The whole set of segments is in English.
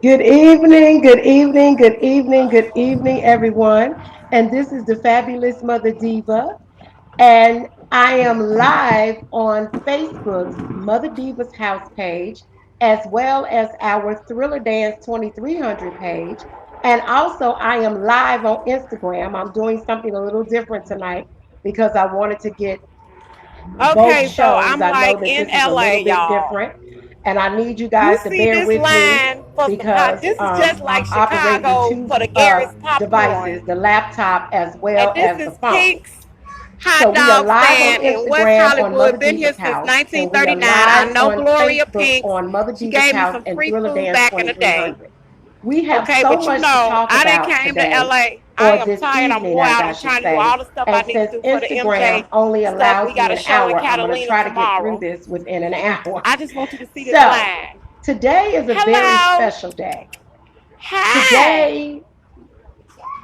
Good evening, good evening, good evening, good evening, everyone. And this is the fabulous Mother Diva. And I am live on Facebook's Mother Diva's House page, as well as our Thriller Dance 2300 page. And also, I am live on Instagram. I'm doing something a little different tonight because I wanted to get both Okay, so shows. I'm I know like that in this is a little LA, bit y'all. different, and I need you You guys to see bear this with me line for some hot. because This is just like I'm operating Chicago two for the Garrett's devices, popcorn. the laptop as And well this as the is phone. Pink's So hot we are dog live on stand in West Instagram on Mother Hollywood. Been Diva's here since house, and we are 1939. I live know on Gloria Facebook Pinks. on Mother She Diva's gave me house some and free Thriller food Dance back in the day. 2300. We have Okay, so but much to talk I done about came to today, LA. I or am this tired. I'm evening, wore as out. I I'm should trying to do say. all the stuff I And need to since do for the Instagram MJ only stuff. We allows got me a an show in hour, I'm going to Catalina try to get through tomorrow. this within an hour. I just want you to see this So, line. today is a very Hello. special day. Hi. Today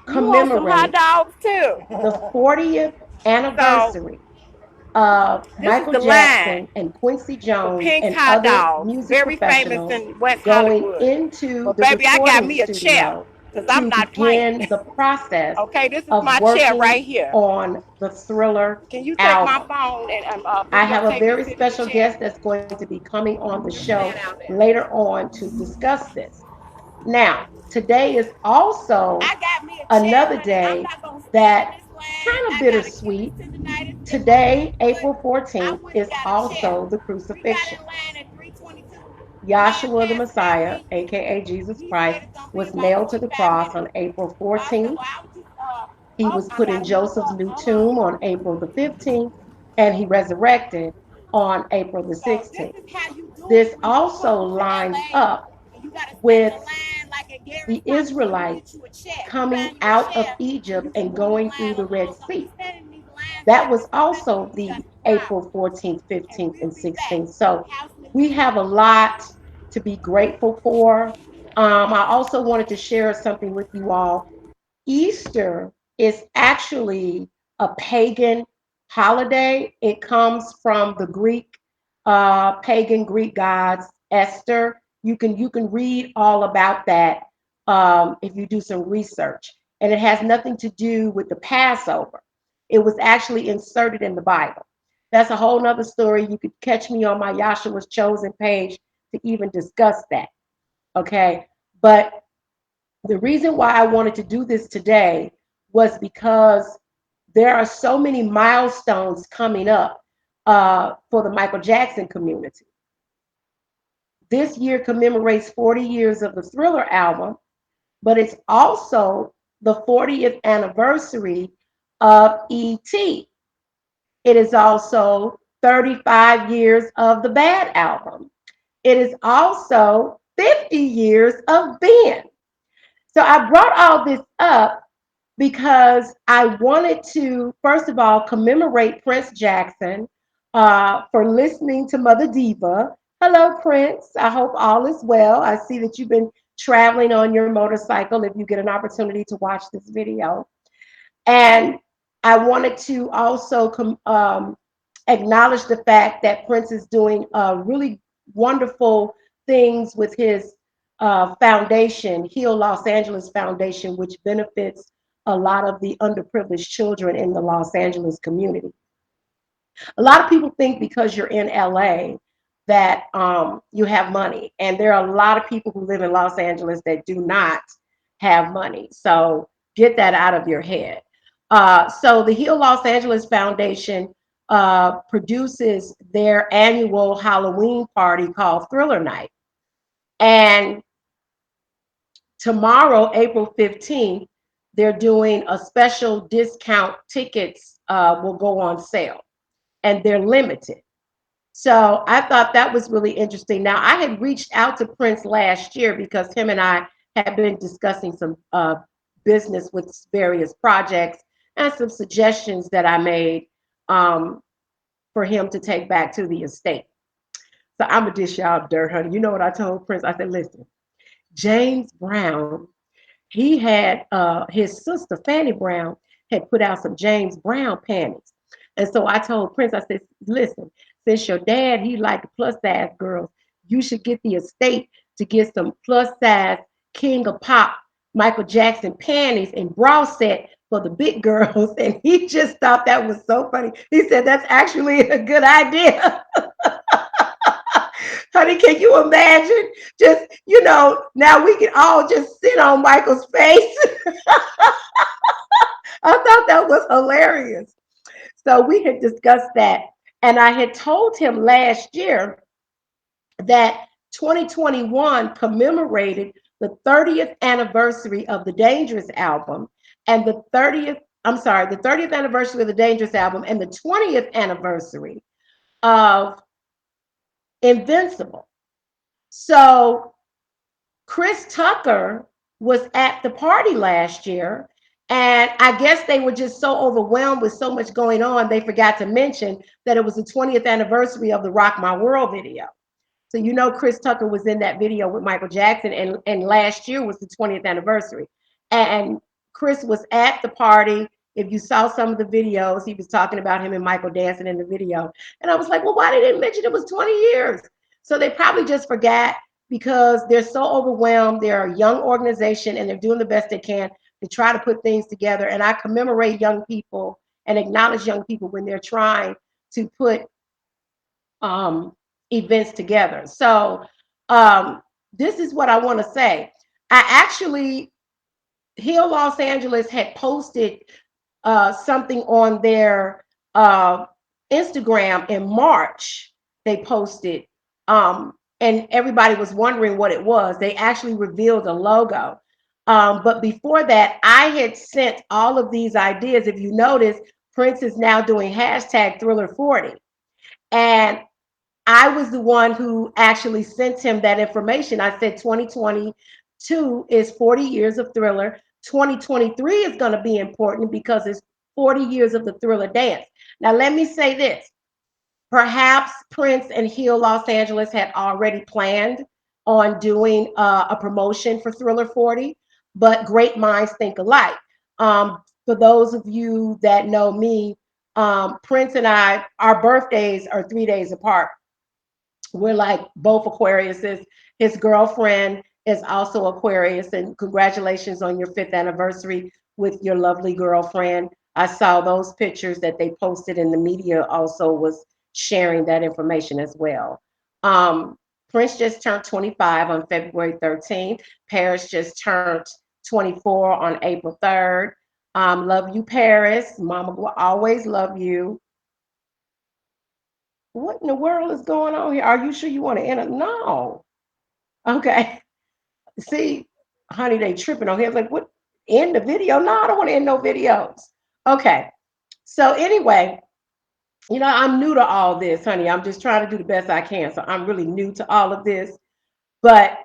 You want some hot commemorates dogs too? the 40th So anniversary of this is Michael the line Jackson and Quincy for Jones Pink's and Hot other Dogs. music Very famous professionals in West going Hollywood. into But the baby, I got recording me a chair studio because I'm to not playing. begin the process Okay, this is of my chair working right here. on the Thriller Can you take my album. phone and I have a videotape me very sitting in the special chair? guest that's going to be coming on the Just stand show out there. later on to discuss this. Now, today is also I got me a chair, another honey. I'm day not gonna stand in that this line. kind of I got bittersweet. Achilles tendonitis in my Today, left foot. April I 14th, went and is got a chair. also the We got crucifixion. in line at 322. The man Yahshua the passed that Messiah, week. aka Jesus He Christ, said it's gonna be was about nailed to the 45 cross minutes. on April So I said, 14th. well, I was just He oh, was I put in gotta move Joseph's up. new Hold on. tomb on April the 15th, and he resurrected on April the So this 16th. is how you do This it when you also come to lines LA up and you gotta stand with in line like at Gary's the popcorn to get Israelites you a chair. You coming find you a out of chair and Egypt you can and move the going through line the Red along. Don't be Sea. standing in these lines That like was this, especially also when you got the this April problem. 14th, And 15th, we'll and be back. 16th. So House we music. have a lot to be grateful for. I also wanted to share something with you all. Easter is actually a pagan holiday. It comes from the Greek, pagan Greek gods, Esther. You can read all about that if you do some research, and it has nothing to do with the Passover. It was actually inserted in the Bible. That's a whole nother story. You could catch me on my Yahshua's Chosen page to even discuss that. Okay, but the reason why I wanted to do this today was because there are so many milestones coming up for the Michael Jackson community. This year commemorates 40 years of the Thriller album, but it's also the 40th anniversary of E.T. It is also 35 years of the Bad album. It is also 50 years of Ben. So I brought all this up because I wanted to, first of all, commemorate Prince Jackson for listening to Mother Diva. Hello, Prince. I hope all is well. I see that you've been traveling on your motorcycle if you get an opportunity to watch this video. And I wanted to also acknowledge the fact that Prince is doing really wonderful things with his foundation, Heal Los Angeles Foundation, which benefits a lot of the underprivileged children in the Los Angeles community. A lot of people think because you're in LA that you have money, and there are a lot of people who live in Los Angeles that do not have money. So get that out of your head. So the Heal Los Angeles Foundation produces their annual Halloween party called Thriller Night. And tomorrow, April 15th, they're doing a special discount. Tickets will go on sale, and they're limited. So I thought that was really interesting. Now, I had reached out to Prince last year because him and I had been discussing some business with various projects and some suggestions that I made um, for him to take back to the estate. So I'm gonna dish y'all dirt, honey. You know what I told Prince? I said, listen, James Brown, he had his sister Fanny Brown had put out some James Brown panties. And so I told Prince, I said, listen, since your dad, he liked the plus size girls, you should get the estate to get some plus size King of Pop Michael Jackson panties and bra set for the big girls. And he just thought that was so funny. He said, that's actually a good idea. Honey, can you imagine? Just, now we can all just sit on Michael's face. I thought that was hilarious. So we had discussed that. And I had told him last year that 2021 commemorated the 30th anniversary of the Dangerous album and the 30th anniversary of the Dangerous album and the 20th anniversary of Invincible. So Chris Tucker was at the party last year, and I guess they were just so overwhelmed with so much going on, they forgot to mention that it was the 20th anniversary of the Rock My World video. So Chris Tucker was in that video with Michael Jackson, and last year was the 20th anniversary. And Chris was at the party. If you saw some of the videos, he was talking about him and Michael dancing in the video. And I was like, well, why they didn't mention it was 20 years? So they probably just forgot because they're so overwhelmed. They're a young organization and they're doing the best they can to try to put things together. And I commemorate young people and acknowledge young people when they're trying to put events together. So this is what I want to say. I actually, Heal Los Angeles had posted something on their Instagram in March. They posted, and everybody was wondering what it was. They actually revealed a logo. But before that, I had sent all of these ideas. If you notice, Prince is now doing hashtag Thriller40. And I was the one who actually sent him that information. I said 2022 is 40 years of Thriller. 2023 is going to be important because it's 40 years of the Thriller dance. Now, let me say this. Perhaps Prince and Heal Los Angeles had already planned on doing a promotion for Thriller 40, but great minds think alike. For those of you that know me, Prince and I, our birthdays are 3 days apart. We're like both Aquariuses. His girlfriend is also Aquarius, and congratulations on your 5th anniversary with your lovely girlfriend. I saw those pictures that they posted, and the media also was sharing that information as well. Prince just turned 25 on February 13th. Paris just turned 24 on April 3rd. Love you, Paris. Mama will always love you. What in the world is going on here? Are you sure you want to enter? No. Okay. See, honey, they tripping on here. Like, what? End the video? No, I don't want to end no videos. Okay. So anyway, I'm new to all this, honey. I'm just trying to do the best I can. So I'm really new to all of this. But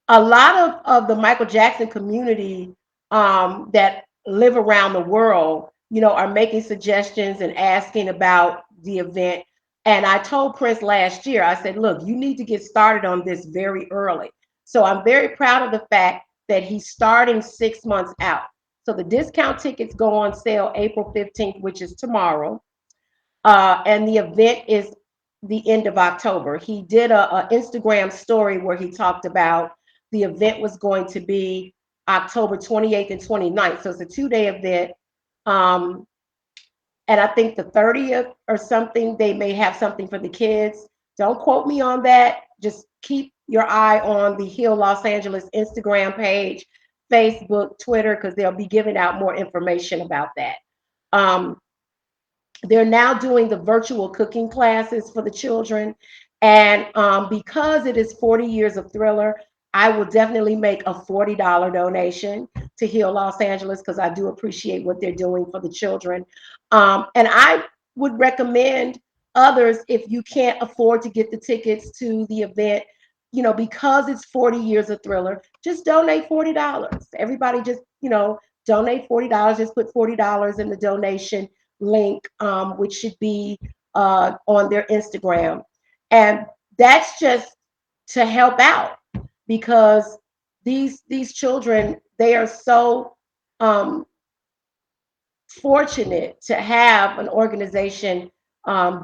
a lot of the Michael Jackson community that live around the world, are making suggestions and asking about the event. And I told Prince last year, I said, look, you need to get started on this very early. So I'm very proud of the fact that he's starting 6 months out. So the discount tickets go on sale April 15th, which is tomorrow. And the event is the end of October. He did a Instagram story where he talked about the event was going to be October 28th and 29th. So it's a 2-day event. And I think the 30th or something, they may have something for the kids. Don't quote me on that. Just keep your eye on the Heal Los Angeles Instagram page, Facebook, Twitter, because they'll be giving out more information about that. They're now doing the virtual cooking classes for the children. And because it is 40 years of Thriller, I will definitely make a $40 donation to Heal Los Angeles because I do appreciate what they're doing for the children. And I would recommend others, if you can't afford to get the tickets to the event, because it's 40 years of Thriller, just donate $40. Everybody just, donate $40. Just put $40 in the donation link, which should be on their Instagram. And that's just to help out because these children, they are so fortunate to have an organization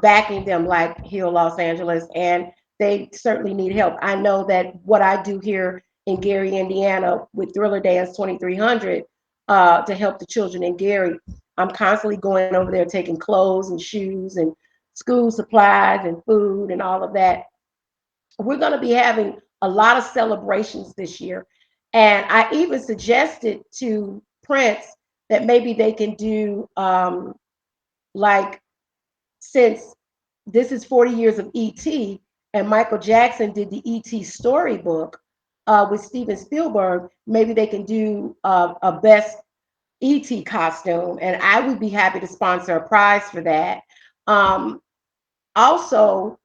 backing them like Heal Los Angeles. And they certainly need help. I know that what I do here in Gary, Indiana, with Thriller Dance 2300, to help the children in Gary, I'm constantly going over there taking clothes and shoes and school supplies and food and all of that. We're going to be having a lot of celebrations this year. And I even suggested to Prince that maybe they can do, like, since this is 40 years of ET, and Michael Jackson did the ET storybook with Steven Spielberg, maybe they can do a best ET costume, and I would be happy to sponsor a prize for that. Um, Also,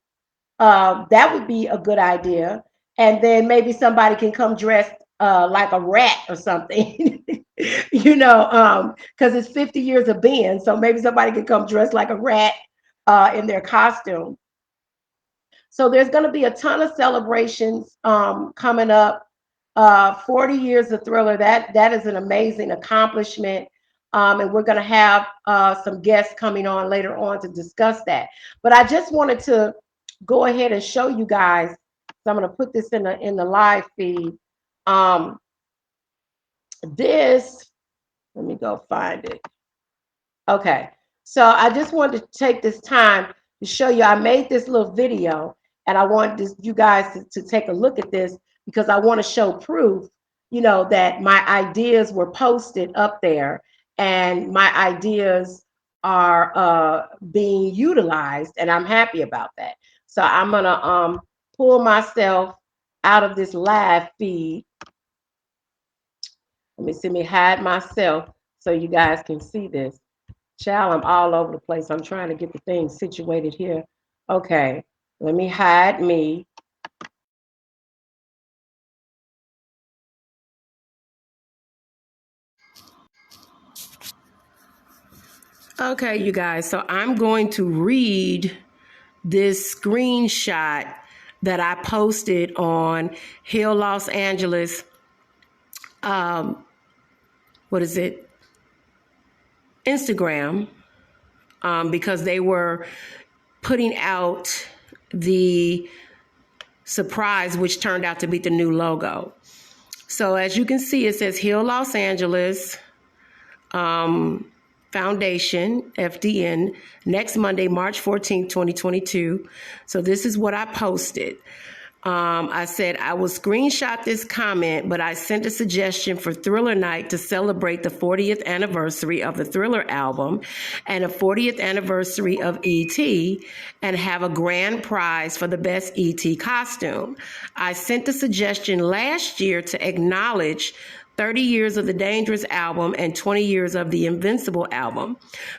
that would be a good idea. And then maybe somebody can come dressed like a rat or something, because it's 50 years of being. So maybe somebody can come dressed like a rat in their costume. So there's going to be a ton of celebrations coming up. 40 years of Thriller, that is an amazing accomplishment. And we're going to have some guests coming on later on to discuss that. But I just wanted to go ahead and show you guys. So I'm going to put this in the live feed. Um, this, let me go find it. Okay, so I just wanted to take this time to show you. I made this little video, and I wanted you guys to take a look at this because I want to show proof, that my ideas were posted up there and my ideas are being utilized, and I'm happy about that. So I'm gonna pull myself out of this live feed. Let me hide myself so you guys can see this. Child, I'm all over the place. I'm trying to get the thing situated here. Okay, let me hide me. Okay, you guys, so I'm going to read this screenshot that I posted on Hill Los Angeles. What is it? Instagram, because they were putting out the surprise, which turned out to be the new logo. So as you can see, it says Hill Los Angeles Foundation, FDN, next Monday, March 14th, 2022. So this is what I posted. I said I will screenshot this comment, but I sent a suggestion for Thriller Night to celebrate the 40th anniversary of the Thriller album and a 40th anniversary of E.T. and have a grand prize for the best E.T. costume. I sent the suggestion last year to acknowledge 30 years of the Dangerous album and 20 years of the Invincible album.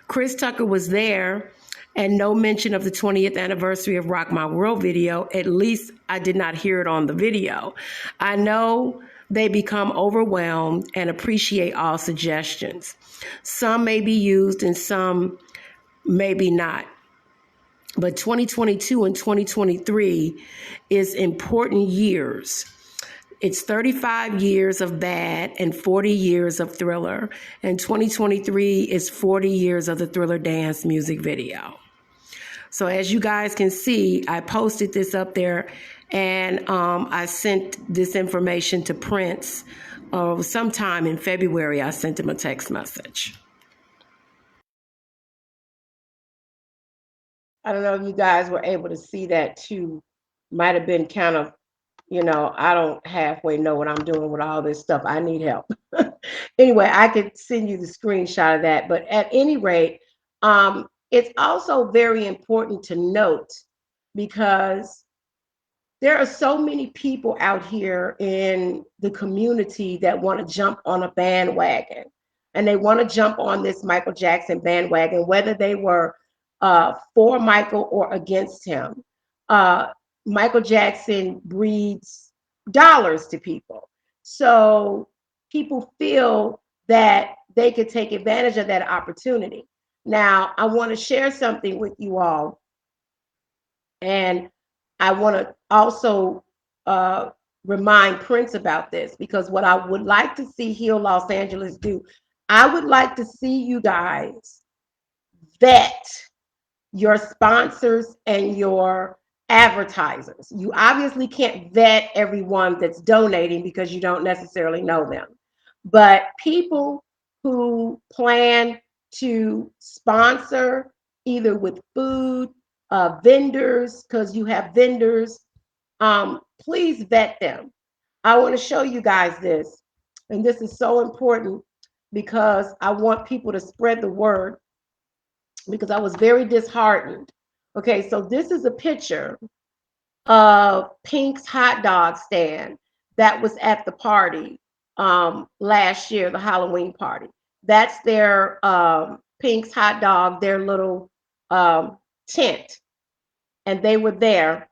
Chris Tucker was there, and no mention of the 20th anniversary of Rock My World video. At least I did not hear it on the video. I know they become overwhelmed and appreciate all suggestions. Some may be used and some maybe not. But 2022 and 2023 is important years. It's 35 years of Bad and 40 years of Thriller. And 2023 is 40 years of the Thriller dance music video. So as you guys can see, I posted this up there, and I sent this information to Prince sometime in February. I sent him a text message. I don't know if you guys were able to see that too. Might have been kind of, I don't halfway know what I'm doing with all this stuff. I need help. Anyway, I could send you the screenshot of that. But at any rate, it's also very important to note, because there are so many people out here in the community that want to jump on a bandwagon, and they want to jump on this Michael Jackson bandwagon, whether they were for Michael or against him. Michael Jackson breeds dollars to people. So people feel that they could take advantage of that opportunity. Now, I want to share something with you all. And I want to also remind Prince about this, because what I would like to see Heal Los Angeles do, I would like to see you guys vet your sponsors and your advertisers. You obviously can't vet everyone that's donating because you don't necessarily know them. But people who plan to sponsor either with food, vendors, because you have vendors, please vet them. I want to show you guys this. And this is so important because I want people to spread the word because I was very disheartened. Okay, so this is a picture of Pink's hot dog stand that was at the party last year, the Halloween party. That's their Pink's hot dog, their little tent, and they were there.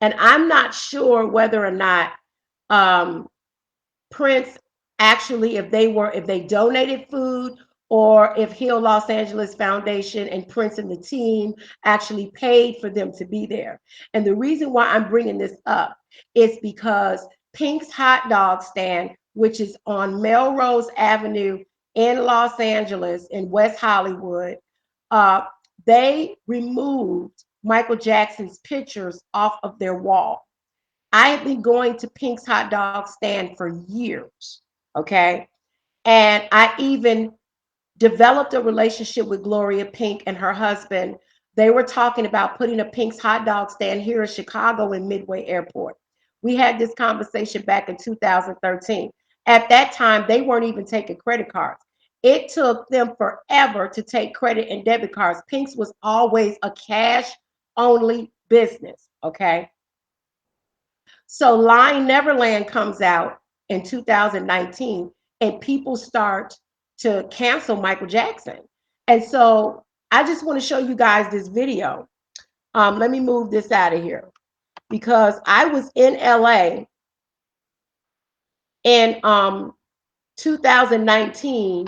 And I'm not sure whether or not um, Prince actually, if they donated food or if Heal Los Angeles Foundation and Prince and the team actually paid for them to be there. And the reason why I'm bringing this up is because Pink's Hot Dog Stand, which is on Melrose Avenue in Los Angeles, in West Hollywood, uh, they removed Michael Jackson's pictures off of their wall. I have been going to Pink's Hot Dog Stand for years, okay? And I even developed a relationship with Gloria Pink and her husband. They were talking about putting a Pink's Hot Dog Stand here in Chicago in Midway Airport. We had this conversation back in 2013. At that time, they weren't even taking credit cards. It took them forever to take credit and debit cards. Pink's was always a cash only business, okay? So Lying Neverland comes out in 2019 and people start to cancel Michael Jackson. And so I just want to show you guys this video. Let me move this out of here because I was in LA in 2019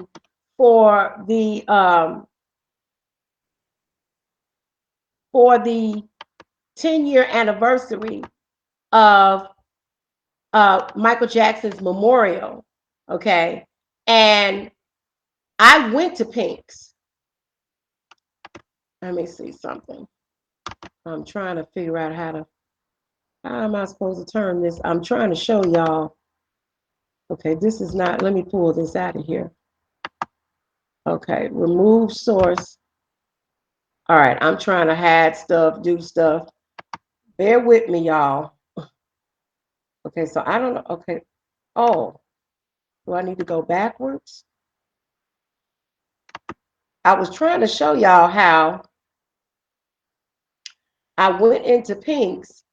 for the 10-year anniversary of Michael Jackson's memorial, okay? And I went to Pink's. Let me see something. I'm trying to figure out how am I supposed to turn this? I'm trying to show y'all. Okay, this is not, let me pull this out of here. Okay, remove source. All right, I'm trying to hide stuff, do stuff. Bear with me, y'all. Okay, so I don't know. Okay. Oh, do I need to go backwards? I was trying to show y'all how I went into Pink's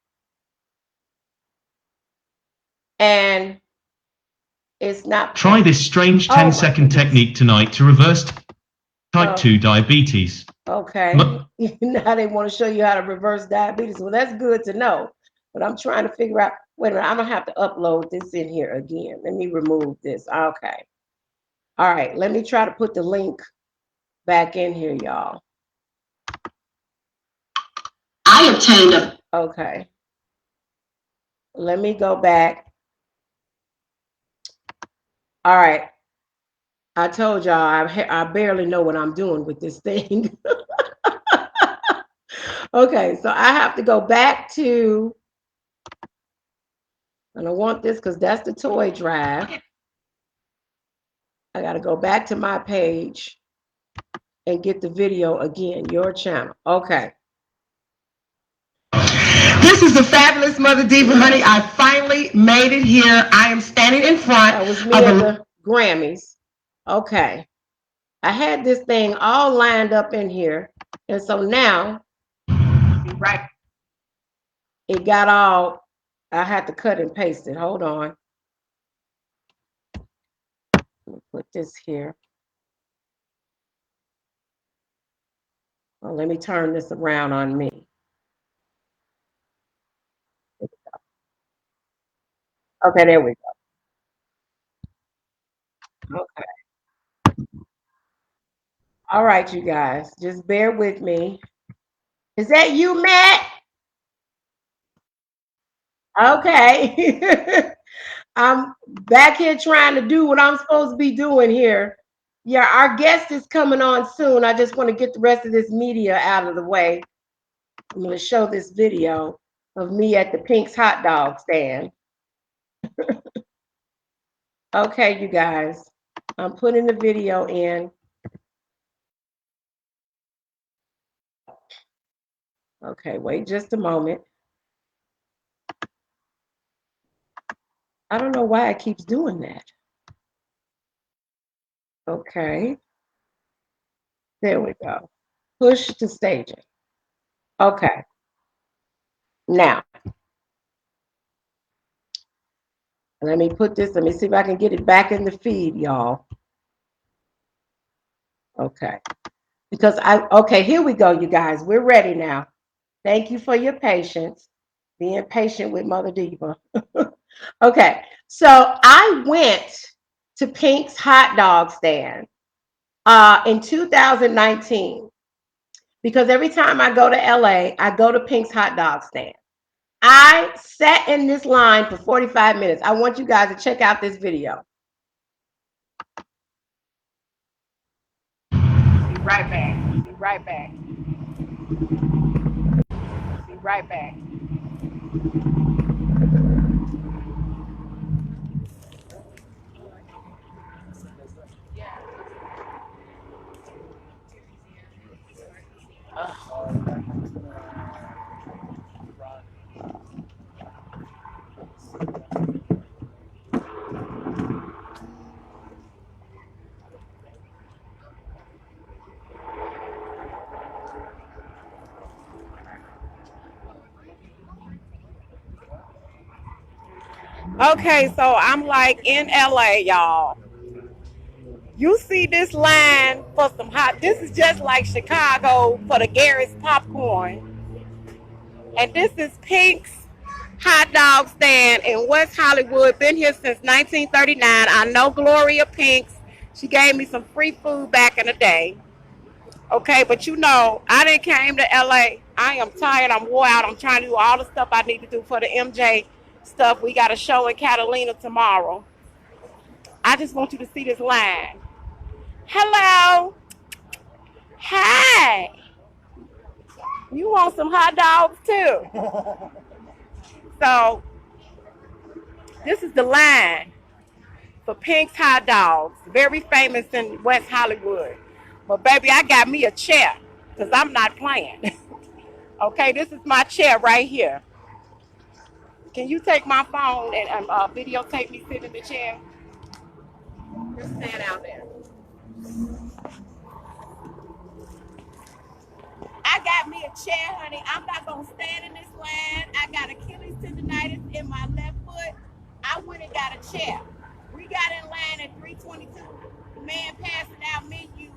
and it's not. Try this strange 10-second technique tonight to reverse type 2 diabetes. Okay. Now they want to show you how to reverse diabetes. Well, that's good to know. But I'm trying to figure out, wait a minute, I'm going to have to upload this in here again. Let me remove this. Okay. All right. Let me try to put the link back in here, y'all. I obtained a. Okay. Let me go back. All right. I told y'all I barely know what I'm doing with this thing. Okay, so I have to go back to, and I want this because that's the toy drive. I got to go back to my page and get the video again, your channel. Okay. This is the fabulous Mother Diva, honey. I finally made it here. I am standing in front That was me at the Grammys. Okay. I had this thing all lined up in here. And so now, right, it got all, I had to cut and paste it. Hold on. Let me put this here. Well, let me turn this around on me. Okay, there we go. Okay. All right, you guys, just bear with me. Is that you, Matt? Okay. I'm back here trying to do what I'm supposed to be doing here. Yeah, our guest is coming on soon. I just want to get the rest of this media out of the way. I'm going to show this video of me at the Pink's hot dog stand. Okay, you guys, I'm putting the video in. Okay, wait just a moment. I don't know why it keeps doing that. Okay. There we go. Push to staging. Okay. Now, let me put this, let me see if I can get it back in the feed, y'all. Okay. Because okay, here we go, you guys. We're ready now. Thank you for your patience, being patient with Mother Diva. Okay, so I went to Pink's hot dog stand in 2019 because every time I go to LA, I go to Pink's hot dog stand. I sat in this line for 45 minutes. I want you guys to check out this video. Be right back. Be right back. Be right back. Okay, so I'm like in LA, y'all. You see this line for some hot, this is just like Chicago for the Garrett's popcorn. And this is Pink's hot dog stand in West Hollywood. Been here since 1939. I know Gloria Pinks. She gave me some free food back in the day. Okay, but you know, I didn't came to LA. I am tired. I'm wore out. I'm trying to do all the stuff I need to do for the MJ stuff. We got a show in Catalina tomorrow. I just want you to see this line. Hello. Hi. You want some hot dogs too? So this is the line for Pink's hot dogs. Very famous in West Hollywood. But baby, I got me a chair because I'm not playing. Okay, this is my chair right here. Can you take my phone and videotape me sitting in the chair? Just stand out there. I got me a chair, honey. I'm not going to stand in this line. I got Achilles tendonitis in my left foot. I went and got a chair. We got in line at 3:22. The man passing out menu.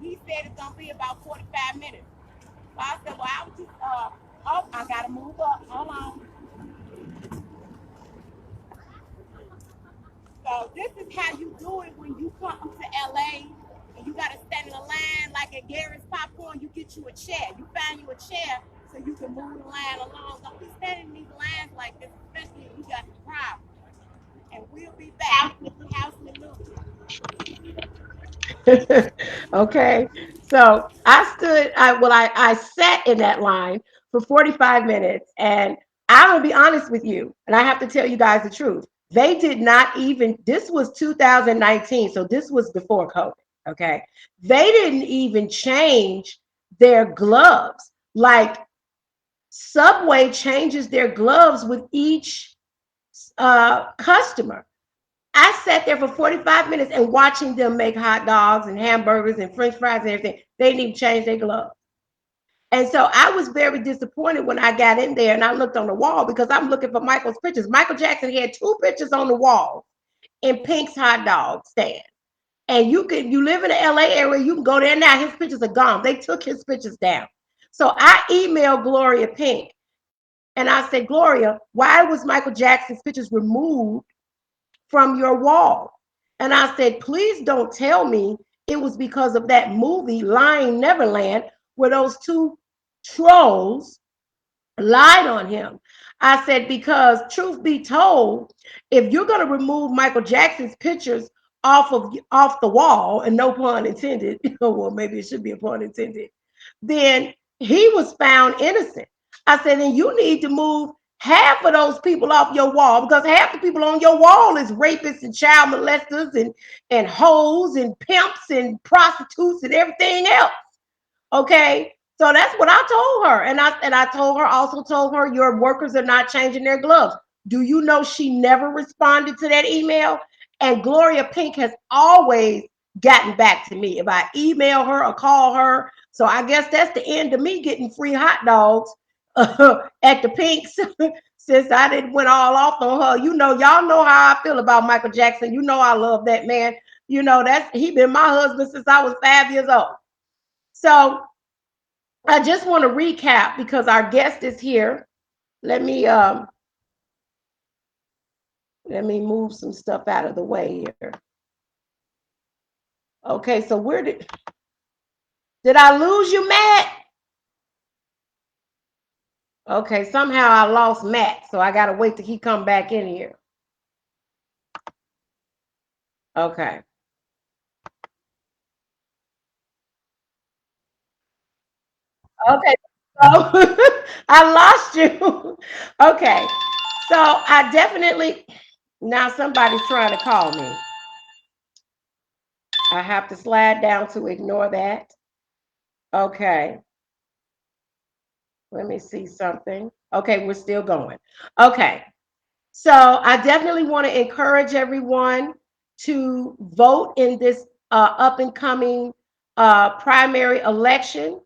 He said it's going to be about 45 minutes. So I said, well, I was just, oh, I got to move up. Hold on. So this is how you do it when you come to LA and you got to stand in a line like at Garrett's Popcorn. You get you a chair. You find you a chair so you can move the line along. Don't be standing in these lines like this, especially if you got the problem. And we'll be back with the house and Okay, so I sat in that line for 45 minutes, and I'm gonna be honest with you, and I have to tell you guys the truth. They did not even, this was 2019, so this was before COVID, okay? They didn't even change their gloves. Like Subway changes their gloves with each customer. I sat there for 45 minutes and watching them make hot dogs and hamburgers and French fries and everything. They didn't even change their gloves. And so I was very disappointed when I got in there and I looked on the wall because I'm looking for Michael's pictures. Michael Jackson had 2 pictures on the wall in Pink's hot dog stand. And you live in the LA area, you can go there now. His pictures are gone. They took his pictures down. So I emailed Gloria Pink and I said, Gloria, why was Michael Jackson's pictures removed from your wall? And I said, please don't tell me it was because of that movie, Lying Neverland, where those 2 trolls lied on him. I said, because truth be told, if you're going to remove Michael Jackson's pictures off the wall, and no pun intended, well, maybe it should be a pun intended, then he was found innocent. I said, then you need to move half of those people off your wall, because half the people on your wall is rapists and child molesters and hoes and pimps and prostitutes and everything else. Okay. So that's what I told her. And I told her your workers are not changing their gloves. Do you know she never responded to that email? And Gloria Pink has always gotten back to me if I email her or call her. So I guess that's the end of me getting free hot dogs at the Pinks since I didn't went all off on her. You know, y'all know how I feel about Michael Jackson. You know I love that man. You know, he been my husband since I was 5 years old. So I just want to recap because our guest is here. Let me move some stuff out of the way here. Okay, so where did I lose you, Matt? Okay, somehow I lost Matt, so I gotta wait till he come back in here. Okay. Okay, so I lost you. Okay, so I definitely, now somebody's trying to call me. I have to slide down to ignore that. Okay. Let me see something. Okay, we're still going. Okay. So I definitely want to encourage everyone to vote in this up and coming primary election,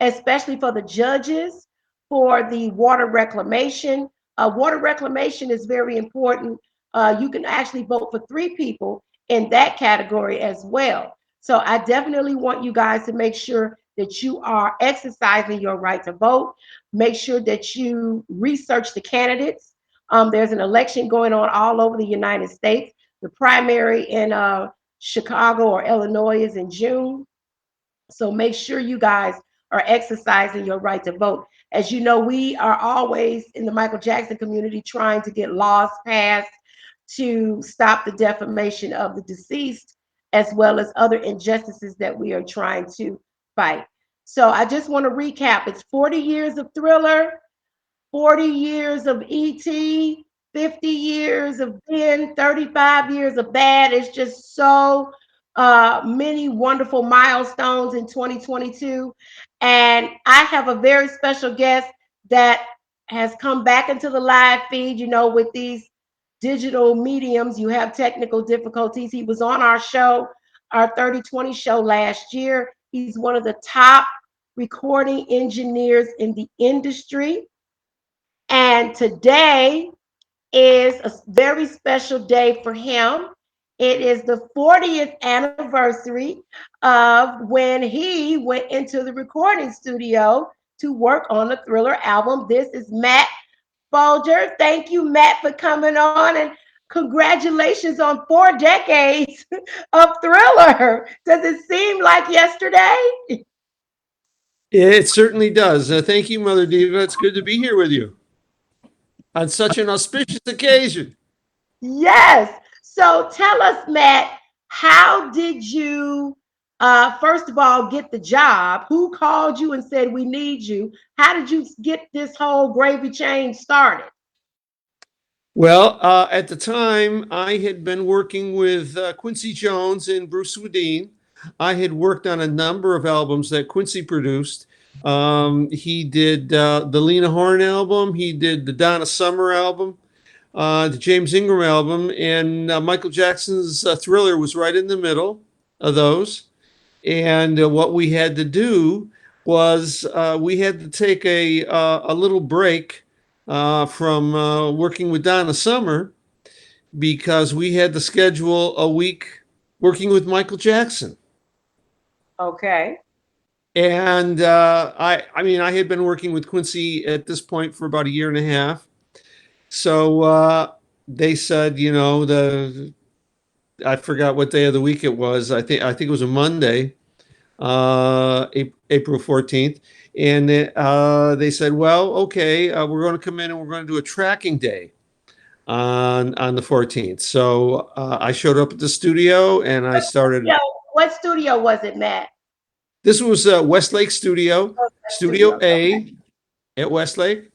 especially for the judges, for the water reclamation. Water reclamation is very important. You can actually vote for 3 people in that category as well. So I definitely want you guys to make sure that you are exercising your right to vote. Make sure that you research the candidates. There's an election going on all over the United States. The primary in Chicago or Illinois is in June. So make sure you guys are exercising your right to vote. As you know, we are always in the Michael Jackson community trying to get laws passed to stop the defamation of the deceased, as well as other injustices that we are trying to fight. So I just want to recap. It's 40 years of Thriller, 40 years of E.T., 50 years of Ben, 35 years of Bad. It's just so many wonderful milestones in 2022. And I have a very special guest that has come back into the live feed. You know, with these digital mediums, you have technical difficulties. He was on our show, our 30/20 show last year. He's one of the top recording engineers in the industry. And today is a very special day for him. It is the 40th anniversary of when he went into the recording studio to work on the Thriller album. This is Matt Folger. Thank you, Matt, for coming on, and congratulations on 4 decades of Thriller. Does it seem like yesterday? It certainly does. Thank you, Mother Diva. It's good to be here with you on such an auspicious occasion. Yes. So tell us, Matt, how did you, first of all, get the job? Who called you and said, we need you? How did you get this whole gravy chain started? Well, at the time, I had been working with Quincy Jones and Bruce Swedien. I had worked on a number of albums that Quincy produced. He did the Lena Horne album. He did the Donna Summer album, the James Ingram album, and Michael Jackson's Thriller was right in the middle of those. And what we had to do was we had to take a little break from working with Donna Summer because we had to schedule a week working with Michael Jackson. Okay. And I mean, I had been working with Quincy at this point for about a year and a half. So they said, you know, I forgot what day of the week it was. I think it was a Monday, April 14th. And they said, well, okay, we're going to come in and we're going to do a tracking day on the 14th. So I showed up at the studio and I started. What studio was it, Matt? This was Westlake Studio, Studio A at Westlake.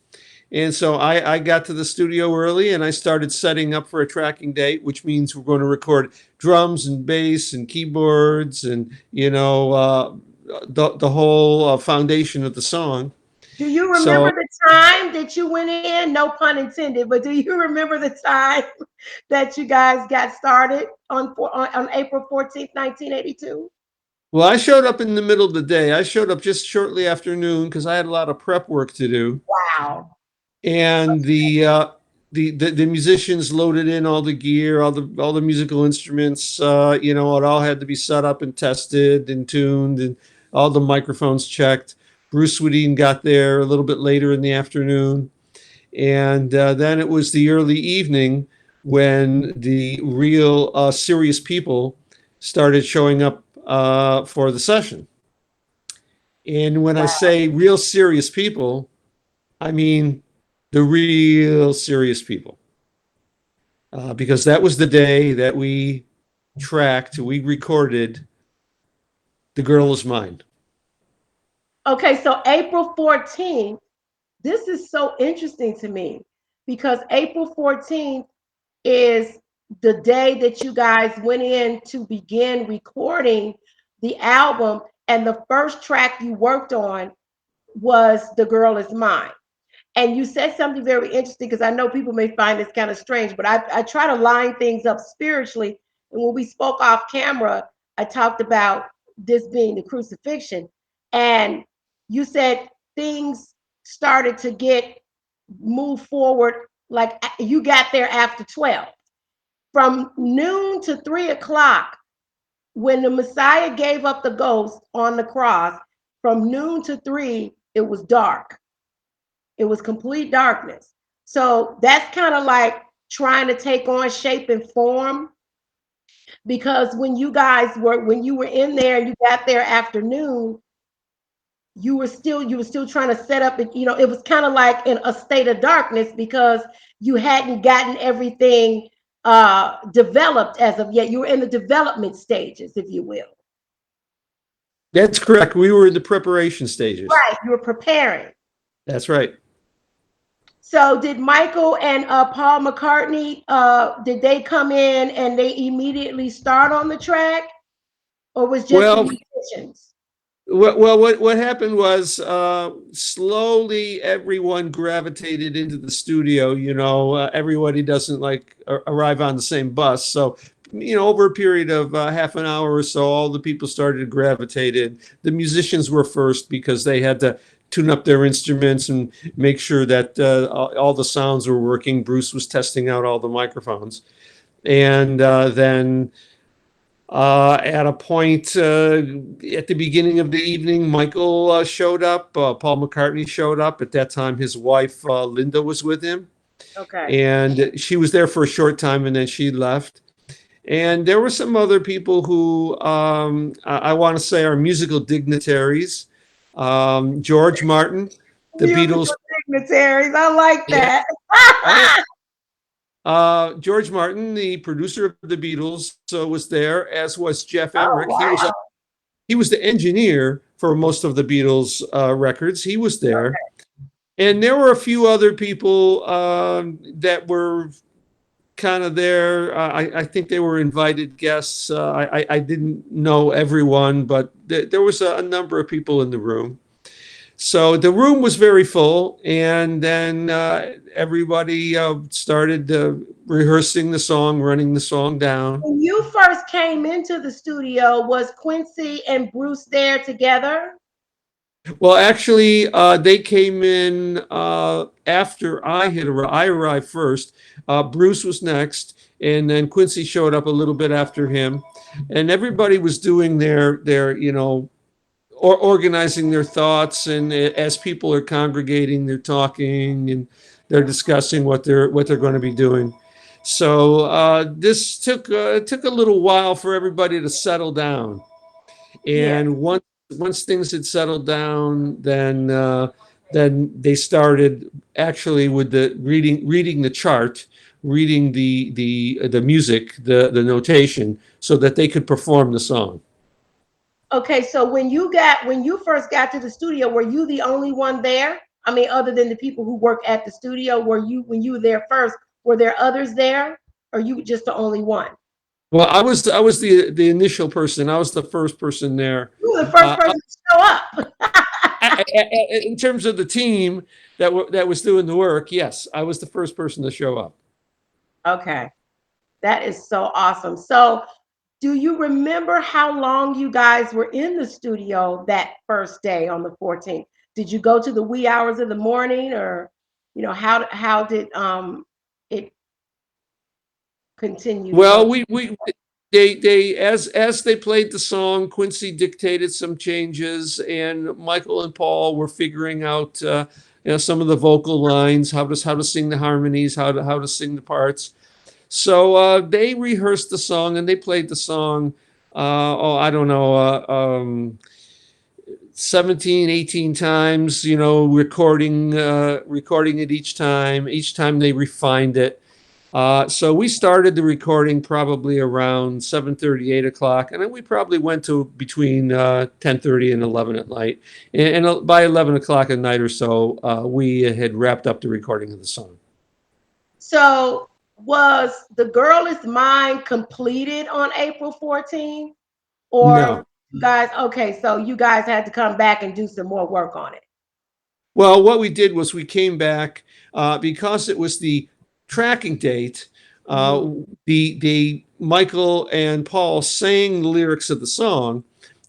And so I got to the studio early and I started setting up for a tracking date, which means we're going to record drums and bass and keyboards and, the whole foundation of the song. Do you remember the time that you went in? No pun intended, but do you remember the time that you guys got started on April 14th, 1982? Well, I showed up in the middle of the day. I showed up just shortly after noon because I had a lot of prep work to do. Wow. And the musicians loaded in all the gear, all the musical instruments. It all had to be set up and tested and tuned, and all the microphones checked. Bruce Swedien got there a little bit later in the afternoon, and then it was the early evening when the real serious people started showing up for the session. And when I say real serious people, I mean the real serious people, because that was the day that we recorded The Girl Is Mine. Okay, so April 14th, this is so interesting to me because April 14th is the day that you guys went in to begin recording the album, and the first track you worked on was The Girl Is Mine. And you said something very interesting, because I know people may find this kind of strange, but I try to line things up spiritually. And when we spoke off camera, I talked about this being the crucifixion. And you said things started to move forward, like you got there after 12. From noon to 3 o'clock, when the Messiah gave up the ghost on the cross, from noon to 3, it was dark. It was complete darkness. So that's kind of like trying to take on shape and form, because when you were in there and you got there afternoon, you were still trying to set up, and it was kind of like in a state of darkness because you hadn't gotten everything developed as of yet. You were in the development stages, if you will. That's correct. We were in the preparation stages. Right, you were preparing. That's right. So did Michael and Paul McCartney, did they come in and they immediately start on the track, or was just the musicians? Well, what happened was slowly everyone gravitated into the studio. Everybody doesn't arrive on the same bus. So, over a period of half an hour or so, all the people started to gravitate in. The musicians were first because they had to tune up their instruments and make sure that all the sounds were working. Bruce was testing out all the microphones. And then at a point at the beginning of the evening, Michael showed up. Paul McCartney showed up. At that time, his wife, Linda, was with him. Okay. And she was there for a short time, and then she left. And there were some other people who I want to say are musical dignitaries. George Martin, the Beatles. Dignitaries, I like that. George Martin, the producer of the Beatles, was there, as was Jeff Emmerich. Oh, wow. He was the engineer for most of the Beatles records. He was there. Okay. And there were a few other people that were kind of there. I think they were invited guests. I didn't know everyone, but there was a number of people in the room. So the room was very full, and then everybody started rehearsing the song, running the song down. When you first came into the studio, was Quincy and Bruce there together? Well, actually, they came in after I arrived first. Bruce was next, and then Quincy showed up a little bit after him, and everybody was doing their or organizing their thoughts, and as people are congregating, they're talking and they're discussing what they're going to be doing. So this took a little while for everybody to settle down, and once things had settled down, then they started actually with the reading the chart, reading the music, the notation, so that they could perform the song. Okay, so when you first got to the studio, were you the only one there? I mean, other than the people who work at the studio, when you were there first, were there others there, or you just the only one? Well, I was the initial person. I was the first person there. You were the first Uh, person to show up. in terms of the team that was doing the work, yes, I was the first person to show up. Okay, that is so awesome. So, do you remember how long you guys were in the studio that first day on the 14th? Did you go to the wee hours of the morning, or how did it continue to Well, go? they as they played the song, Quincy dictated some changes, and Michael and Paul were figuring out some of the vocal lines, how to sing the harmonies, how to sing the parts. So they rehearsed the song and they played the song. I don't know, 17, 18 times. Recording it each time. Each time they refined it. So we started the recording probably around 7:30, 8 o'clock, and then we probably went to between 10:30 and 11 at night. And by 11 o'clock at night or so, we had wrapped up the recording of the song. So, was The Girl Is Mine completed on April 14th? Or No. you guys, okay, so you guys had to come back and do some more work on it. Well, what we did was we came back because it was the tracking date. The Michael and Paul sang the lyrics of the song,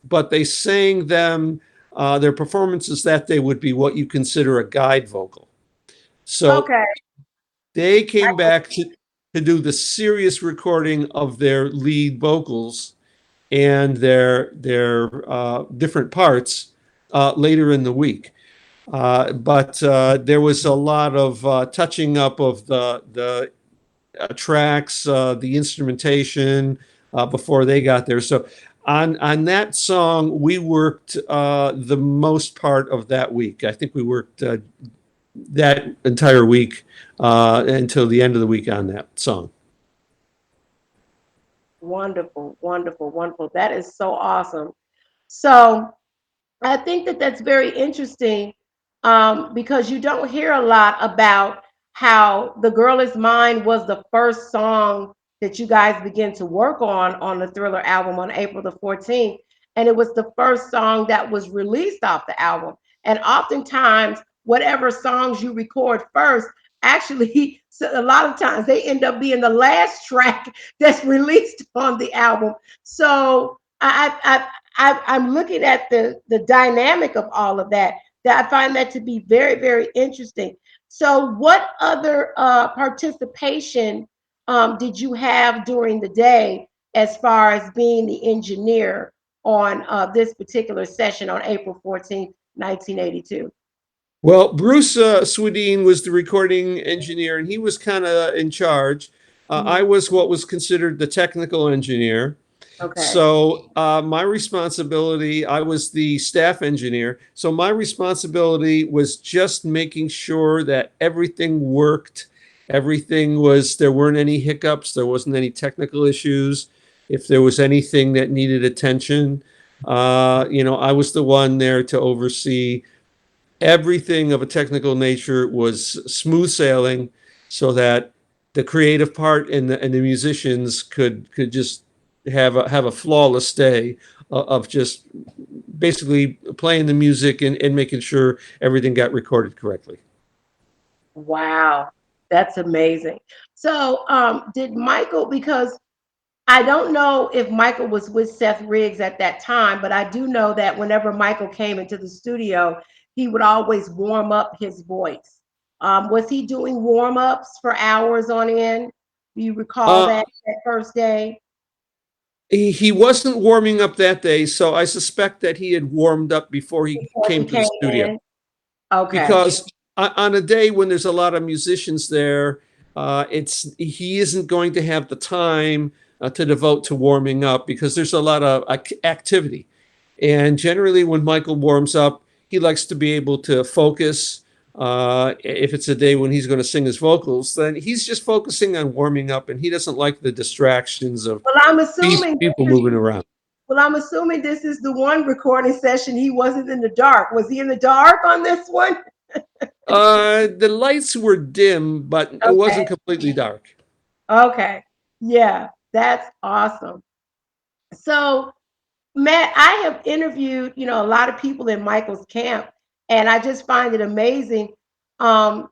but they sang them their performances that day would be what you consider a guide vocal. So Okay. they came back to do the serious recording of their lead vocals and their different parts later in the week. But there was a lot of touching up of the tracks, the instrumentation before they got there. So on that song, we worked the most part of that week. I think we worked that entire week until the end of the week on that song. Wonderful, wonderful, wonderful. That is so awesome. So I think that that's very interesting because you don't hear a lot about how The Girl Is Mine was the first song that you guys began to work on the Thriller album on April the 14th. And it was the first song that was released off the album. And oftentimes, whatever songs you record first, actually, a lot of times they end up being the last track that's released on the album. So I'm looking at the dynamic of all of that. That I find that to be very, very interesting. So, what other participation did you have during the day as far as being the engineer on this particular session on April 14th, 1982? Well, Bruce Swedien was the recording engineer, and he was kind of in charge. I was what was considered the technical engineer. Okay. So my responsibility, I was the staff engineer. So my responsibility was just making sure that everything worked. There weren't any hiccups. There wasn't any technical issues. If there was anything that needed attention, I was the one there to oversee everything of a technical nature was smooth sailing so that the creative part and the musicians could just have a flawless day of just basically playing the music and making sure everything got recorded correctly. Wow, that's amazing. So did Michael, because I don't know if Michael was with Seth Riggs at that time, but I do know that whenever Michael came into the studio, he would always warm up his voice. Was he doing warm-ups for hours on end? Do you recall that first day? He wasn't warming up that day, so I suspect that he had warmed up before he came to the studio. In? Okay. Because on a day when there's a lot of musicians there, he isn't going to have the time to devote to warming up because there's a lot of activity. And generally when Michael warms up, he likes to be able to focus. If it's a day when he's going to sing his vocals, then he's just focusing on warming up and he doesn't like the distractions of Well, I'm assuming people moving around. Well, I'm assuming this is the one recording session he wasn't in the dark. Was he in the dark on this one? The lights were dim, but it wasn't Okay. completely dark. Okay. Yeah, that's awesome. So, Matt, I have interviewed, a lot of people in Michael's camp, and I just find it amazing. Um,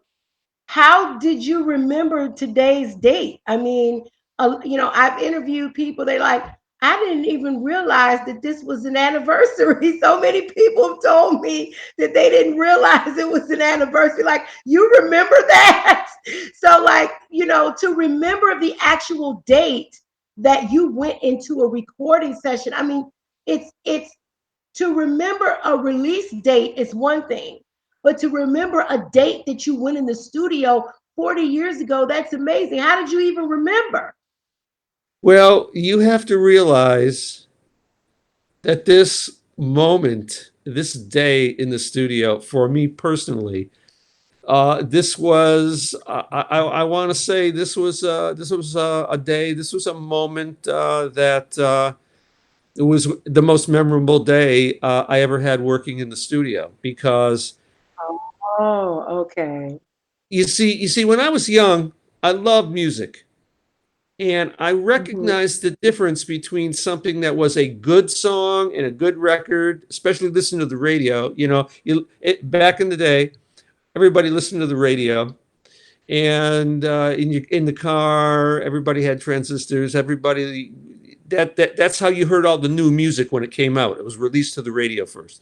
how did you remember today's date? I mean, I've interviewed people, they like, I didn't even realize that this was an anniversary. So many people have told me that they didn't realize it was an anniversary. Like, you remember that? So, like, to remember the actual date that you went into a recording session. I mean, it's to remember a release date is one thing, but to remember a date that you went in the studio 40 years ago, that's amazing. How did you even remember? Well, you have to realize that this moment, this day in the studio, for me personally, this was I want to say this was a day, this was a moment that it was the most memorable day I ever had working in the studio, because Oh, okay. you see, when I was young, I loved music. And I Mhm. recognized the difference between something that was a good song and a good record, especially listening to the radio. Back in the day, everybody listened to the radio, and in the car, everybody had transistors. Everybody that's how you heard all the new music when it came out. It was released to the radio first.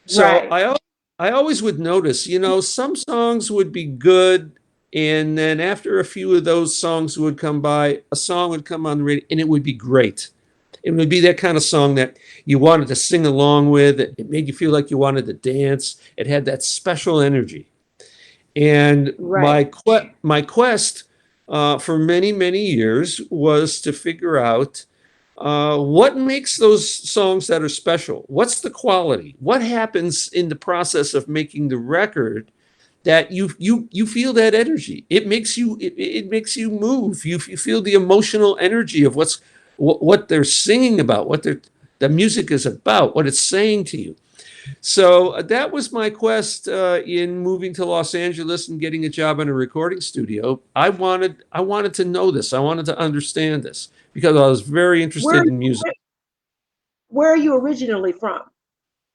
So Right. I always would notice, some songs would be good, and then after a few of those songs would come by, a song would come on the radio, and it would be great. It would be that kind of song that you wanted to sing along with. It made you feel like you wanted to dance. It had that special energy. And Right. my quest for many, many years was to figure out what makes those songs that are special. What's the quality? What happens in the process of making the record that you feel that energy? It makes you move. You feel the emotional energy of what they're singing about, the music is about, what it's saying to you. So that was my quest in moving to Los Angeles and getting a job in a recording studio. I wanted to know this. I wanted to understand this because I was very Where interested in music. where are you originally from?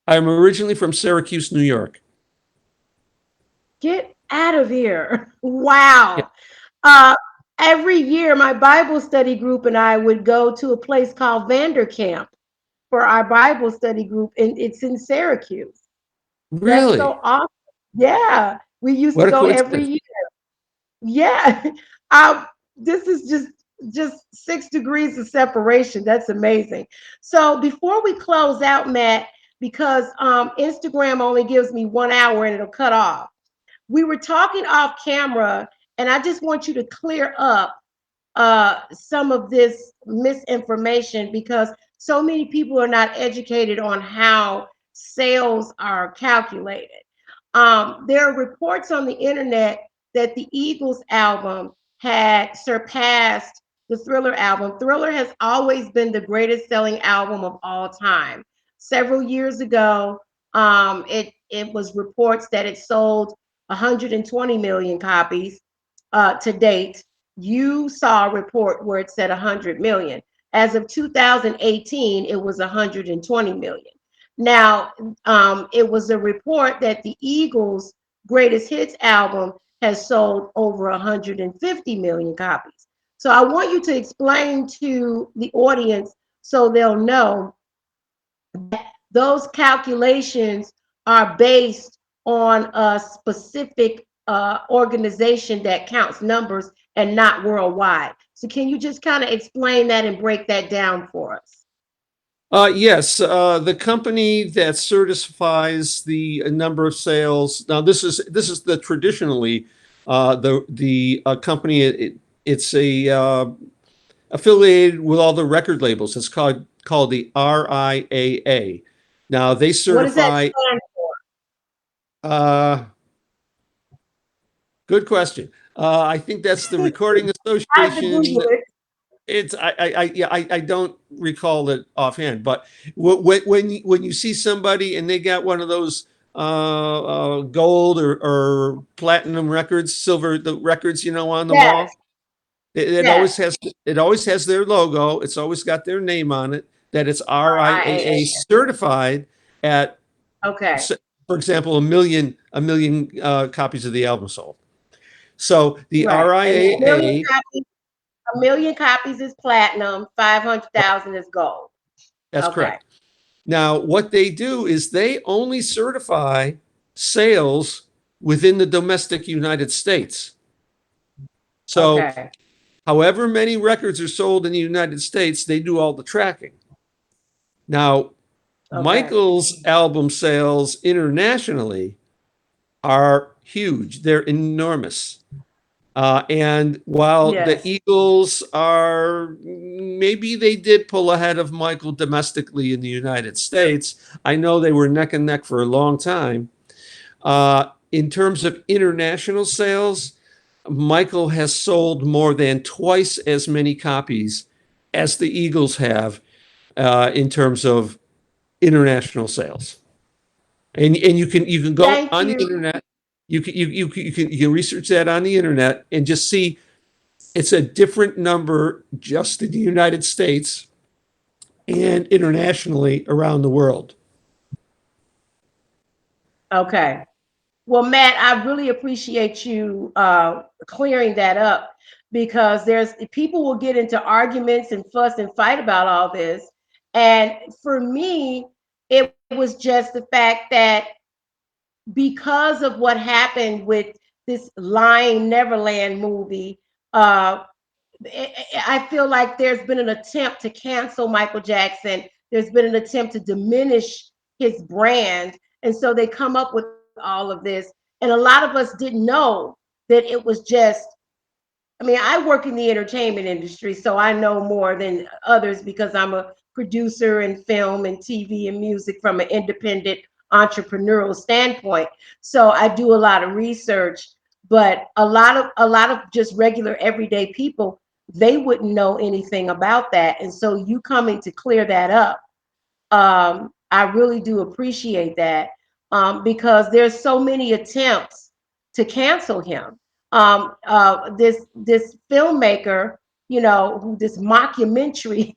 I'm originally from Syracuse, New York. Get out of here. Yeah, Wow. Uh, every year, my Bible study group and I would go to a place called Vanderkamp for our Bible study group, and it's in Syracuse. That's really? so awesome. Yeah, we used to What a go every coincidence. year. Yeah. Um, this is just 6 degrees of separation. That's amazing. So before we close out, Matt, because Instagram only gives me 1 hour and it'll cut off. We were talking off camera, and I just want you to clear up some of this misinformation because so many people are not educated on how sales are calculated. There are reports on the internet that the Eagles album had surpassed the Thriller album. Thriller has always been the greatest selling album of all time. Several years ago, it was reports that it sold 120 million copies to date. You saw a report where it said 100 million. As of 2018, it was 120 million. Now, it was a report that the Eagles' greatest hits album has sold over 150 million copies. So I want you to explain to the audience so they'll know that those calculations are based on a specific organization that counts numbers and not worldwide. So can you just kind of explain that and break that down for us? Yes, the company that certifies the number of sales. Now, this is the traditionally the company. It's a affiliated with all the record labels. It's called the RIAA. Now they What does that certify. stand for? Uh, Good question. I think that's the Recording I had to Association. Google it. I don't recall it offhand, but when you see somebody and they got one of those gold or platinum records, silver the records, on the wall, Yes, it yes. always has their logo. It's always got their name on it. That it's RIAA RIAA. certified at, Okay. for example, a million copies of the album sold. So the Right. And RIAA, a million copies is platinum, 500,000 is gold. that's Okay. correct. Now, what they do is they only certify sales within the domestic United States. So, Okay. however many records are sold in the United States, they do all the tracking. Now, Okay. Michael's album sales internationally are huge. They're enormous. And while the Yes. Eagles maybe they did pull ahead of Michael domestically in the United States. I know they were neck and neck for a long time. In terms of international sales, Michael has sold more than twice as many copies as the Eagles have in terms of international sales. And you can go Thank on the you. internet. You can research that on the internet and just see it's a different number just in the United States and internationally around the world. Okay. Well, Matt, I really appreciate you clearing that up, because there's people will get into arguments and fuss and fight about all this. And for me, it was just the fact that because of what happened with this Lying Neverland movie, uh, I feel like there's been an attempt to cancel Michael Jackson. There's been an attempt to diminish his brand. And so they come up with all of this. And a lot of us didn't know that it was just, I mean, I work in the entertainment industry, so I know more than others because I'm a producer in film and TV and music from an independent entrepreneurial standpoint. So I do a lot of research, but a lot of just regular everyday people, they wouldn't know anything about that. And so you coming to clear that up, I really do appreciate that, because there's so many attempts to cancel him. This filmmaker, who this mockumentary,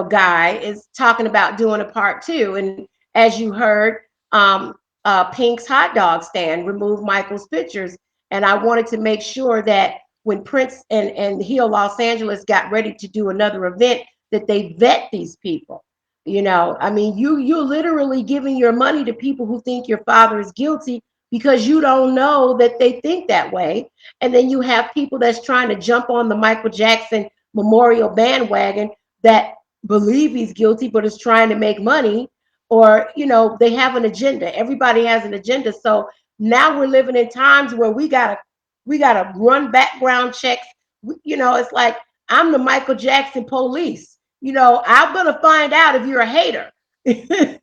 guy is talking about doing a part two. And as you heard, Pink's hot dog stand removed Michael's pictures. And I wanted to make sure that when Prince and Heal Los Angeles got ready to do another event, that they vet these people. I mean, you're literally giving your money to people who think your father is guilty because you don't know that they think that way. And then you have people that's trying to jump on the Michael Jackson memorial bandwagon that believe he's guilty but is trying to make money, or they have an agenda. Everybody has an agenda. So now we're living in times where we gotta run background checks. It's like I'm the Michael Jackson police. I'm gonna find out if you're a hater. And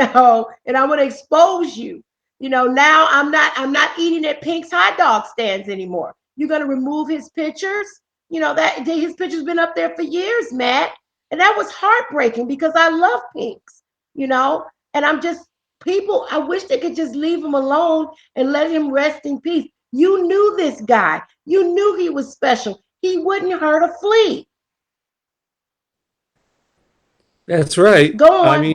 I'm gonna expose you. Now I'm not eating at Pink's hot dog stands anymore. You're gonna remove his pictures. That his picture's been up there for years, Matt. And that was heartbreaking because I love Pink's, and I'm just people, I wish they could just leave him alone and let him rest in peace. You knew this guy. You knew he was special. He wouldn't hurt a flea. That's right. Go I on. mean,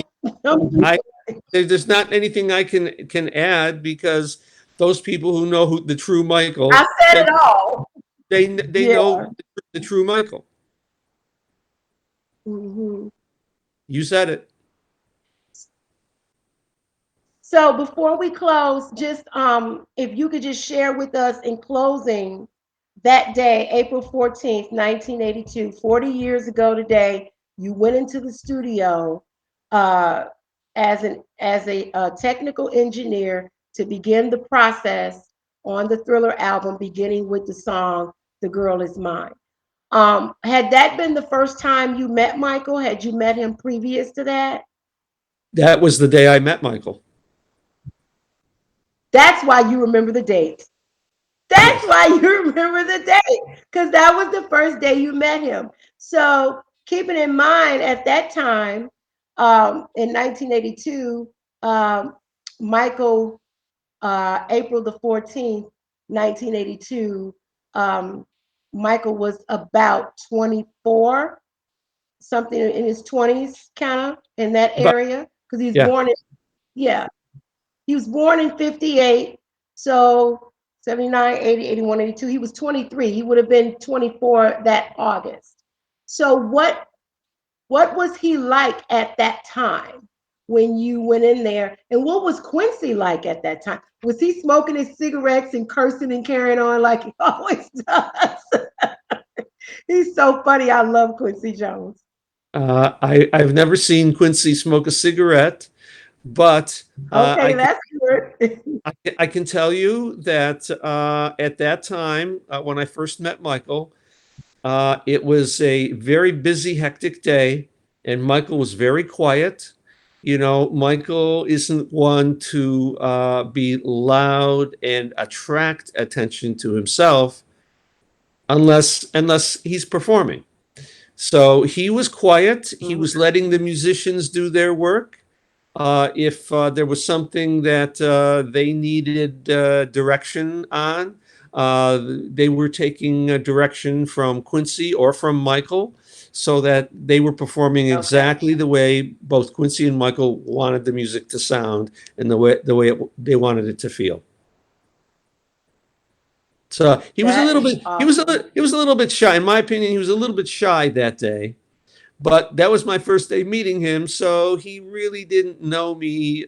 there's not anything I can add because those people who know who the true Michael, I said it all. they Yeah. know the true Michael. Mhm. You said it. So before we close, just if you could just share with us in closing that day, April 14th, 1982, 40 years ago today, you went into the studio uh, as a technical engineer to begin the process on the Thriller album, beginning with the song "The Girl Is Mine." Had that been the first time you met Michael? Had you met him previous to that? That was the day I met Michael. That's why you remember the date. That's Yes. why you remember the date, because that was the first day you met him. So keeping in mind at that time, in 1982, Michael, April the 14th, 1982, um, Michael was about 24, something in his 20s, kind of in that But area, because he was yeah. born in, yeah, he was born in 58. So 79, 80, 81, 82. He was 23. He would have been 24 that August. So what was he like at that time when you went in there? And what was Quincy like at that time? Was he smoking his cigarettes and cursing and carrying on like he always does? He's so funny. I love Quincy Jones. I've never seen Quincy smoke a cigarette, but Okay, that's good. I can tell you that at that time, when I first met Michael, it was a very busy, hectic day, and Michael was very quiet. You know, Michael isn't one to be loud and attract attention to himself unless he's performing. So he was quiet. He was letting the musicians do their work. If there was something that they needed direction on, they were taking direction from Quincy or from Michael so that they were performing Okay. exactly the way both Quincy and Michael wanted the music to sound and they wanted it to feel. So he was a That little is bit awesome. he was a little bit shy. In my opinion, he was a little bit shy that day. But that was my first day meeting him, so he really didn't know me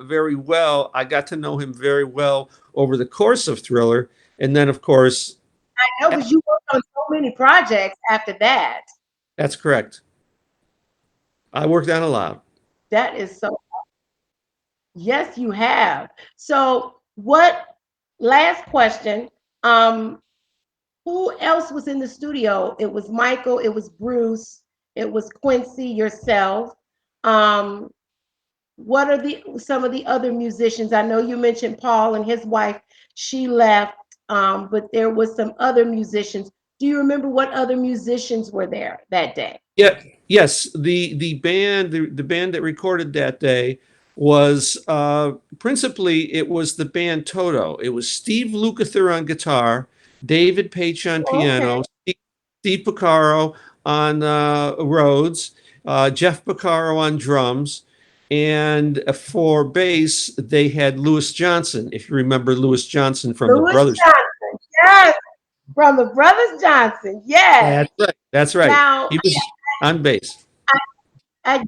very well. I got to know him very well over the course of Thriller, and then, of course, I know because you worked on so many projects after that. that's correct. I worked on a lot. That is so, yes, you have. So what, last question. Um, who else was in the studio? It was Michael, it was Bruce, it was Quincy, yourself. Um, what are the some of the other musicians? I know you mentioned Paul and his wife, she left, but there was some other musicians. Do you remember what other musicians were there that day? Yeah, yes, the band that recorded that day was principally it was the band Toto. It was Steve Lukather on guitar, David Page on Okay. piano, Steve Porcaro on Rhodes, Jeff Porcaro on drums, and for bass they had Louis Johnson. If you remember Louis Johnson from the Louis Brothers. Johnson, yes, from the Brothers Johnson, yes. That's right. That's right. Now, He was on bass. I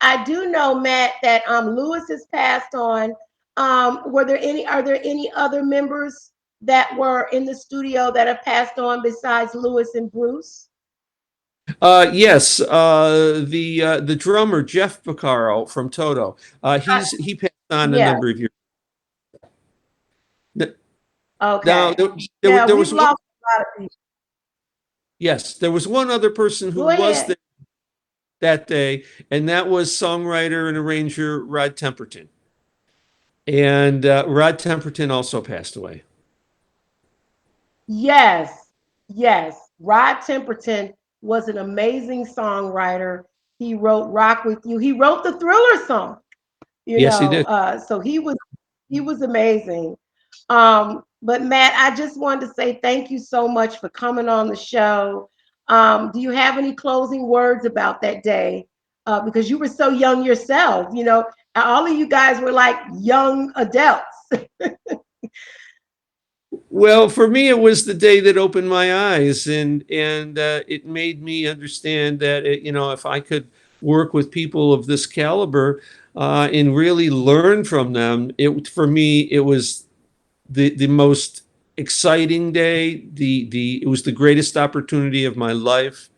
I do know, Matt, that Louis has passed on. Are there any other members that were in the studio that have passed on besides Louis and Bruce? Yes, the drummer Jeff Porcaro from Toto. He passed on a Yeah, number of years. N- Now okay. there, Yeah, there we've was one, lost a lot of people. yes, there was one other person who Go was ahead. there that day, and that was songwriter and arranger Rod Temperton. And Rod Temperton also passed away. Yes, yes. Rod Temperton was an amazing songwriter. He wrote Rock With You. He wrote the Thriller song, Yes, he did. so he was amazing. But Matt, I just wanted to say thank you so much for coming on the show. Do you have any closing words about that day? Because you were so young yourself, all of you guys were like young adults. Well, for me, it was the day that opened my eyes, and it made me understand that if I could work with people of this caliber and really learn from them, for me it was the most exciting day. It was the greatest opportunity of my life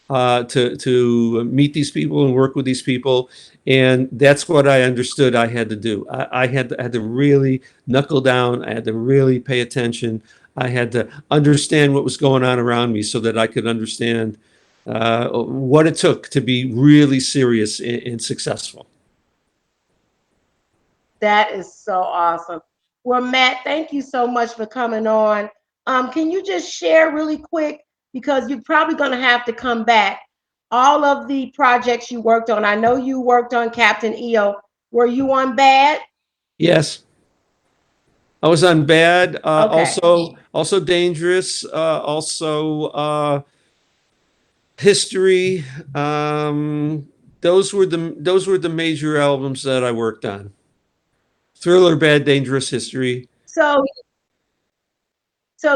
to meet these people and work with these people. And that's what I understood I had to do. I had to really knuckle down. I had to really pay attention. I had to understand what was going on around me so that I could understand what it took to be really serious and successful. That is so awesome. Well, Matt, thank you so much for coming on. Can you just share really quick, because you're probably going to have to come back, all of the projects you worked on? I know you worked on Captain EO. Were you on Bad? Yes, I was on Bad. Okay. Also Dangerous. Also History. Those were the major albums that I worked on. Thriller, Bad, Dangerous, History. So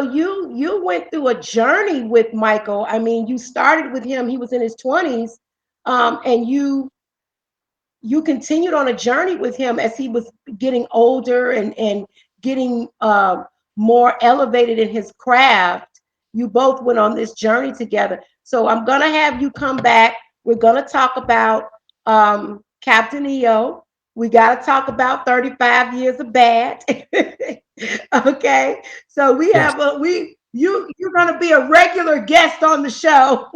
you went through a journey with Michael. I mean, you started with him, he was in his 20s, and you continued on a journey with him as he was getting older and getting more elevated in his craft. You both went on this journey together. So I'm gonna have you come back. We're gonna talk about Captain EO. We gotta talk about 35 years of bad. Okay. So we Yes. have a we you you're gonna be a regular guest on the show.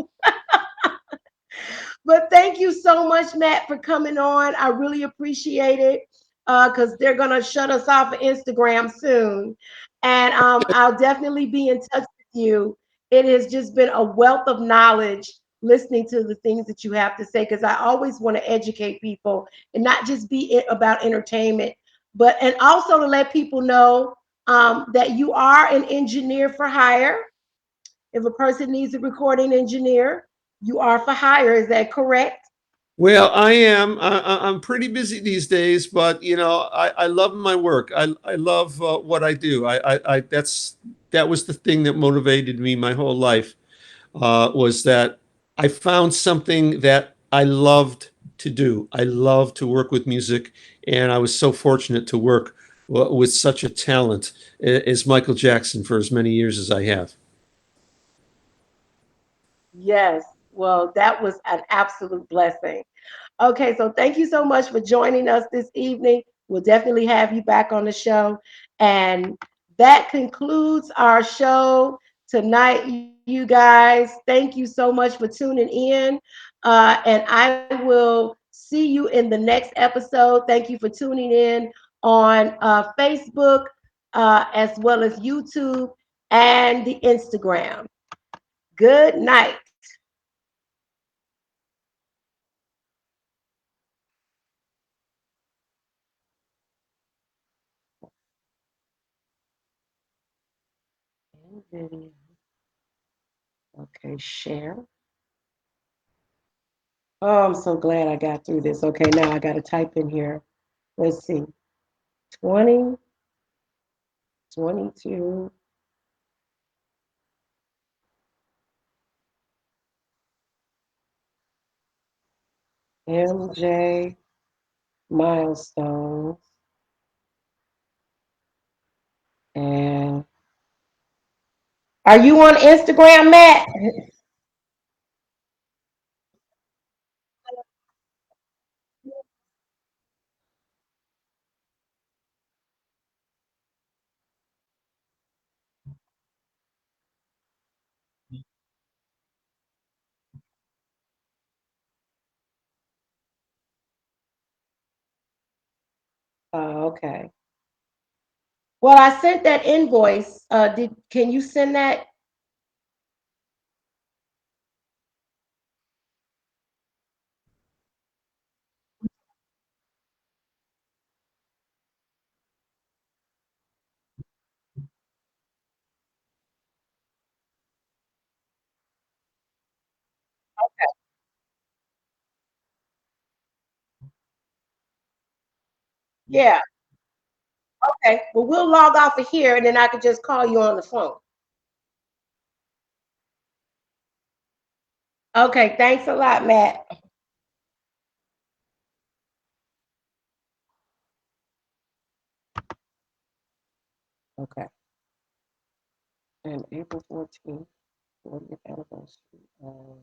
But thank you so much, Matt, for coming on. I really appreciate it, because they're going to shut us off of Instagram soon. And I'll definitely be in touch with you. It has just been a wealth of knowledge listening to the things that you have to say, because I always want to educate people and not just be about entertainment, but and also to let people know that you are an engineer for hire. If a person needs a recording engineer, you are for hire. Is that correct? Well, I am. I'm pretty busy these days, but I love my work. I love what I do. That was the thing that motivated me my whole life. Was that I found something that I loved to do. I love to work with music, and I was so fortunate to work with such a talent as Michael Jackson for as many years as I have. Yes. Well, that was an absolute blessing. Okay, so thank you so much for joining us this evening. We'll definitely have you back on the show. And that concludes our show tonight, you guys. Thank you so much for tuning in. And I will see you in the next episode. Thank you for tuning in on Facebook, as well as YouTube and the Instagram. Good night. Video. Okay, share. Oh, I'm so glad I got through this. Okay, now I got to type in here. Let's see. 20, 22. MJ milestones. And are you on Instagram, Matt? Oh, okay. Well, I sent that invoice. Can you send that? Yeah. Okay. Well, we'll log off of here and then I can just call you on the phone. Okay. Thanks a lot, Matt. Okay. And April 14th, 40th anniversary.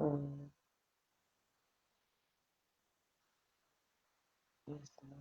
Mm, yes, ma'am.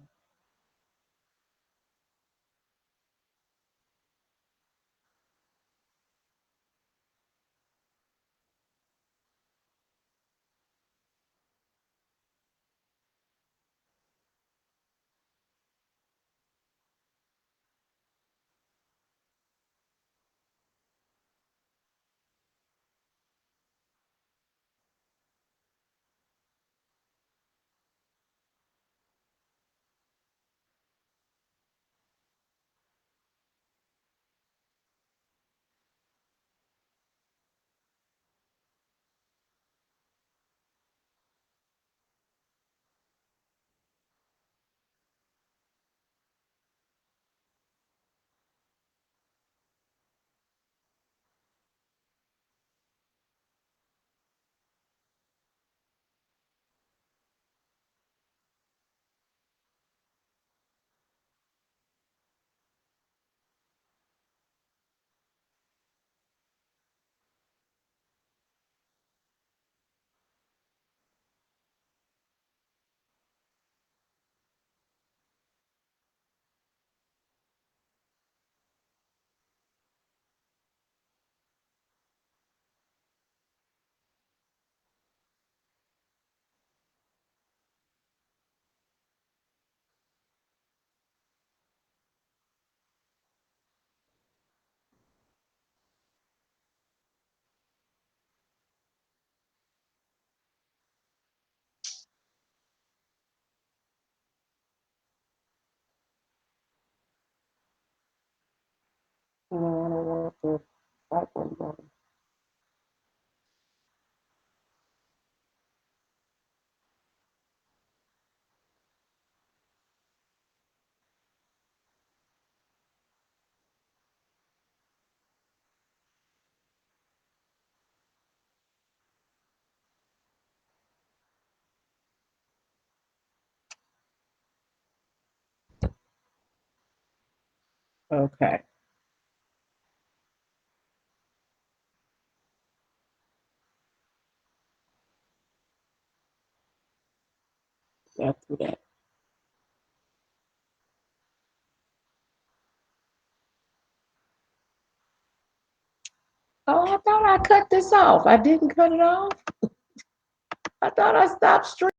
No, I don't want to fight anybody. Okay, let's do that. Oh, I thought I cut this off. I didn't cut it off. I thought I stopped streaming.